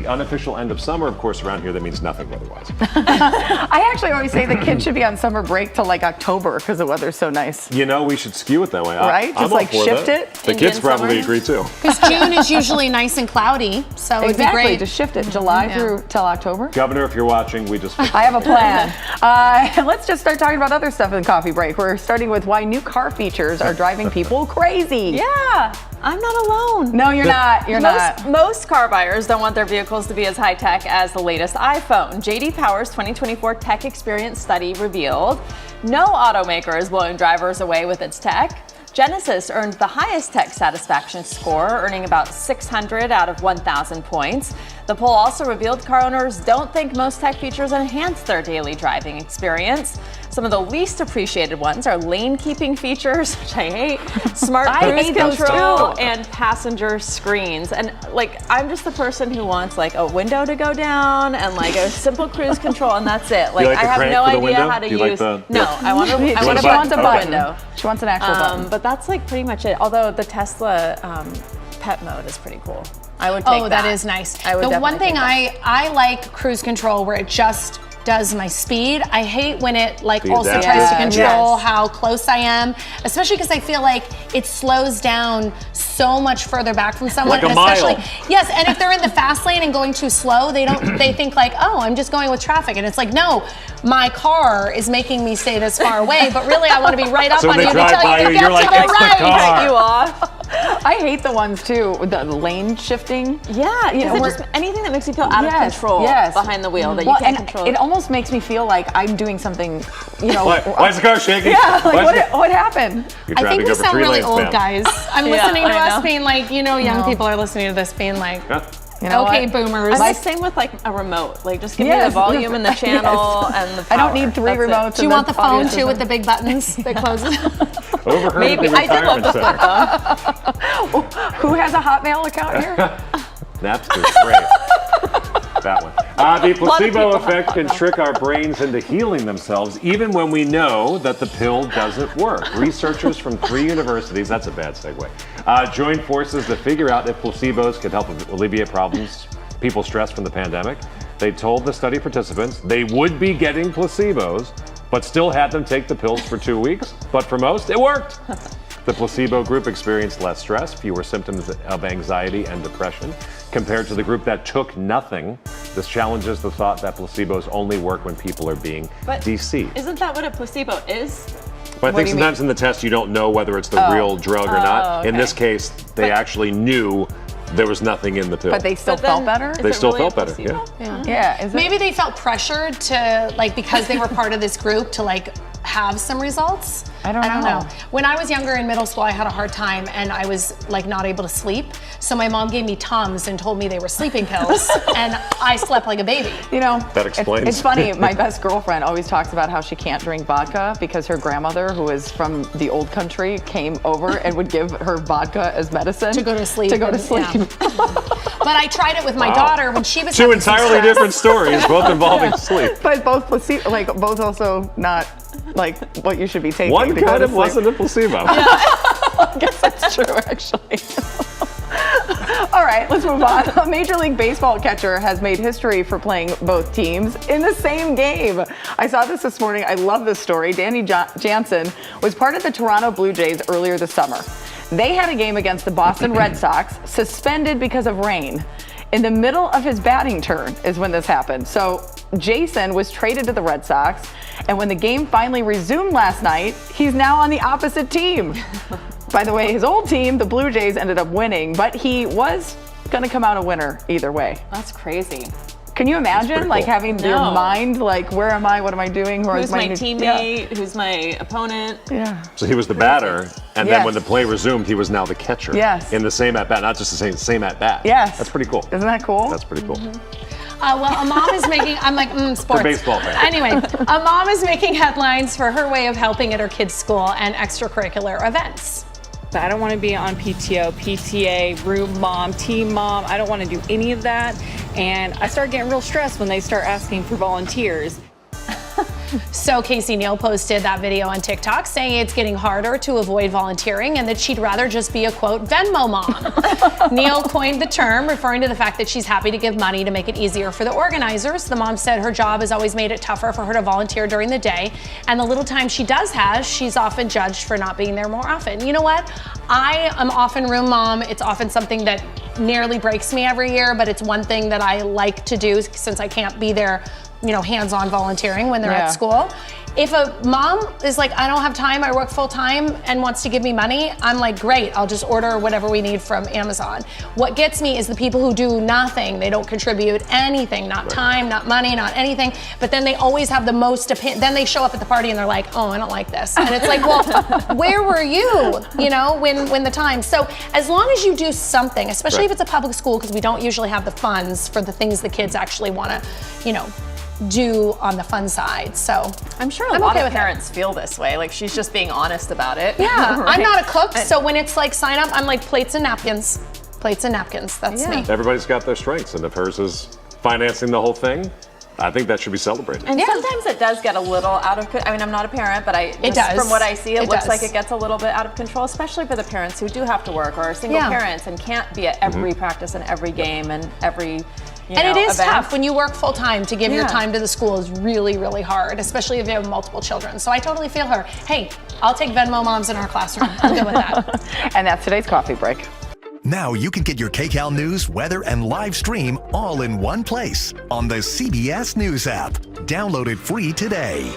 the unofficial end of summer. Of course, around here, that means nothing otherwise. I actually always say the kids should be on summer break till like October because the weather's so nice. You know, we should skew it that way. Right? Just like shift it. The kids probably agree too. Because June is usually nice and cloudy, so it'd be great. Just shift it. July through till October. Governor, if you're watching, we just... I have a plan. Let's just start talking about other stuff in the coffee break. We're starting with why new car features are driving people crazy. Yeah, I'm not alone. No, you're not. You're not. Most car buyers don't want their vehicles to be as high-tech as the latest iPhone. J.D. Power's 2024 Tech Experience study revealed no automaker is blowing drivers away with its tech. Genesis earned the highest tech satisfaction score, earning about 600 out of 1,000 points. The poll also revealed car owners don't think most tech features enhance their daily driving experience. Some of the least appreciated ones are lane-keeping features, which I hate, smart cruise control, and passenger screens. And like, I'm just the person who wants like a window to go down and like a simple cruise control, and that's it. Like, I have no idea how to use. No, I want a window. She wants an actual button. But that's like pretty much it. Although the Tesla pet mode is pretty cool. I would take that. Oh, that is nice. The one thing I like cruise control where it just does my speed. I hate when it like also tries to control how close I am, especially because I feel like it slows down so much further back from someone. Like a mile. Yes, and if they're in the fast lane and going too slow, they think like, oh, I'm just going with traffic, and it's like, no, my car is making me stay this far away, but really I want to be right up on you to tell you to get to the right. Cut you off. I hate the ones too, the lane shifting. Yeah, just anything that makes you feel out of control behind the wheel that you can't control. It almost makes me feel like I'm doing something, Why is the car shaking? Yeah, like what happened? You're I think we sound really old, guys. I'm listening to us being like, young people are listening to this being like, okay, boomers. I'm the same with like a remote. Like, just give me the volume and the channel and the power. I don't need 3 remotes. Do you want the phone too with the big buttons that close it? Overheard Maybe. I did love the flip phone. Who has a Hotmail account here? Napster's great. That one. The placebo effect can trick our brains into healing themselves even when we know that the pill doesn't work. Researchers from 3 universities, that's a bad segue, joined forces to figure out if placebos could help alleviate problems people stress from the pandemic. They told the study participants they would be getting placebos, but still had them take the pills for 2 weeks. But for most, it worked. The placebo group experienced less stress, fewer symptoms of anxiety and depression compared to the group that took nothing. This challenges the thought that placebos only work when people are being deceived. Isn't that what a placebo is? But I think sometimes in the test you don't know whether it's the real drug or not. Okay. In this case, they actually knew there was nothing in the pill. But they still felt better? They still felt better, Yeah. Maybe they felt pressured to, like, because they were part of this group to, like, have some results. I don't know. When I was younger in middle school, I had a hard time and I was like not able to sleep. So my mom gave me Tums and told me they were sleeping pills and I slept like a baby. That explains. It's funny. My best girlfriend always talks about how she can't drink vodka because her grandmother, who is from the old country, came over and would give her vodka as medicine. To go to sleep. Yeah. But I tried it with my daughter when she was 2 entirely different stories, both involving sleep. But both placebo, both also not like what you should be taking. One kind of wasn't a placebo. I guess that's true, actually. All right, let's move on. A Major League Baseball catcher has made history for playing both teams in the same game. I saw this morning. I love this story. Danny Jansen was part of the Toronto Blue Jays earlier this summer. They had a game against the Boston Red Sox, suspended because of rain. In the middle of his batting turn is when this happened. So Jason was traded to the Red Sox, and when the game finally resumed last night, he's now on the opposite team. By the way, his old team, the Blue Jays, ended up winning, but he was going to come out a winner either way. That's crazy. Can you imagine, having your mind, where am I? What am I doing? Who's my teammate? Yeah. Who's my opponent? Yeah. So he was the batter, and then when the play resumed, he was now the catcher. Yes. In the same at-bat, not just the same at-bat. Yes. That's pretty cool. Isn't that cool? That's pretty cool. Well, a mom is making, I'm like, sports. For baseball fans. Anyway, a mom is making headlines for her way of helping at her kids' school and extracurricular events. I don't want to be on PTO, PTA, room mom, team mom. I don't want to do any of that. And I start getting real stressed when they start asking for volunteers. So Casey Neal posted that video on TikTok saying it's getting harder to avoid volunteering and that she'd rather just be a, quote, Venmo mom. Neal coined the term, referring to the fact that she's happy to give money to make it easier for the organizers. The mom said her job has always made it tougher for her to volunteer during the day, and the little time she does have, she's often judged for not being there more often. You know what? I am often room mom. It's often something that nearly breaks me every year, but it's one thing that I like to do since I can't be there, you know, hands-on volunteering when they're at school. If a mom is like, I don't have time, I work full time, and wants to give me money, I'm like, great, I'll just order whatever we need from Amazon. What gets me is the people who do nothing. They don't contribute anything, not time, not money, not anything, but then they always have the most opinion. Then they show up at the party and they're like, oh, I don't like this. And it's like, well, where were you, you know, when the time? So as long as you do something, especially if it's a public school, because we don't usually have the funds for the things the kids actually want to, you know, do on the fun side. So I'm sure a lot of parents feel this way. Like, she's just being honest about it. Yeah, right? I'm not a cook, so when it's like sign up, I'm like plates and napkins. Plates and napkins, that's me. Everybody's got their strengths, and if hers is financing the whole thing, I think that should be celebrated. And sometimes it does get a little out of control. I mean, I'm not a parent, but from what I see, it looks like it gets a little bit out of control, especially for the parents who do have to work or are single parents and can't be at every practice and every game and every it is tough when you work full time to give your time to the school is really, really hard, especially if you have multiple children. So I totally feel her. Hey, I'll take Venmo moms in our classroom. I'm good with that. And that's today's coffee break. Now you can get your Kcal news, weather, and live stream all in one place on the CBS News app. Download it free today.